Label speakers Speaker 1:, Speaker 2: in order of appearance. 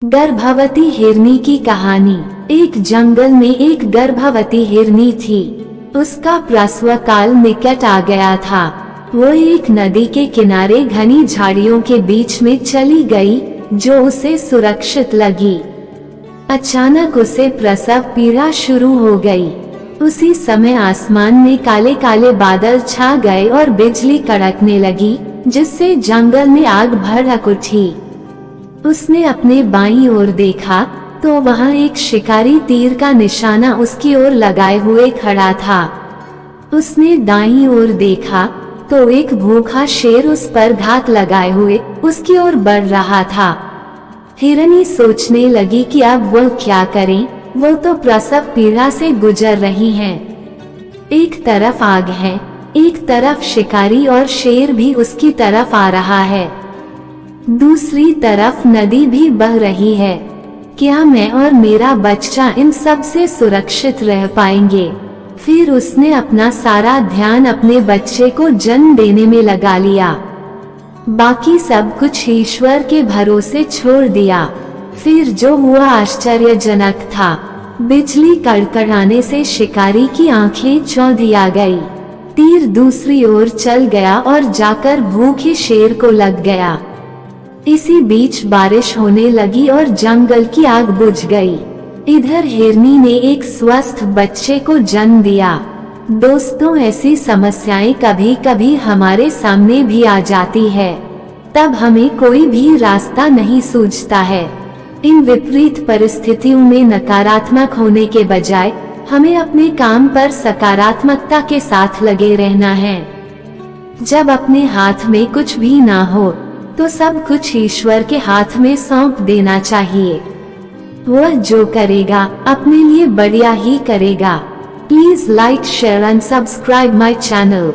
Speaker 1: गर्भवती हिरनी की कहानी। एक जंगल में एक गर्भवती हिरनी थी। उसका प्रसव काल निकट आ गया था। वो एक नदी के किनारे घनी झाड़ियों के बीच में चली गई, जो उसे सुरक्षित लगी। अचानक उसे प्रसव पीड़ा शुरू हो गई। उसी समय आसमान में काले काले बादल छा गए और बिजली कड़कने लगी, जिससे जंगल में आग भड़क उठी। उसने अपने बाईं ओर देखा तो वहां एक शिकारी तीर का निशाना उसकी ओर लगाए हुए खड़ा था। उसने दाईं ओर देखा तो एक भूखा शेर उस पर घात लगाए हुए उसकी ओर बढ़ रहा था। हिरनी सोचने लगी कि अब वह क्या करे। वो तो प्रसव पीड़ा से गुजर रही हैं। एक तरफ आग है, एक तरफ शिकारी और शेर भी उसकी तरफ आ रहा है। दूसरी तरफ नदी भी बह रही है। क्या मैं और मेरा बच्चा इन सब से सुरक्षित रह पाएंगे? फिर उसने अपना सारा ध्यान अपने बच्चे को जन्म देने में लगा लिया। बाकी सब कुछ ईश्वर के भरोसे छोड़ दिया। फिर जो हुआ आश्चर्यजनक था। बिजली कड़कड़ाने से शिकारी की आंखें चौंधिया गई। तीर दूसरी ओर चल गया और जाकर भूखे शेर को लग गया। इसी बीच बारिश होने लगी और जंगल की आग बुझ गई। इधर हिरनी ने एक स्वस्थ बच्चे को जन्म दिया। दोस्तों, ऐसी समस्याएं कभी कभी हमारे सामने भी आ जाती है। तब हमें कोई भी रास्ता नहीं सूझता है। इन विपरीत परिस्थितियों में नकारात्मक होने के बजाय हमें अपने काम पर सकारात्मकता के साथ लगे रहना है। जब अपने हाथ में कुछ भी ना हो तो सब कुछ ईश्वर के हाथ में सौंप देना चाहिए। वह जो करेगा अपने लिए बढ़िया ही करेगा। Please like, share and subscribe my channel.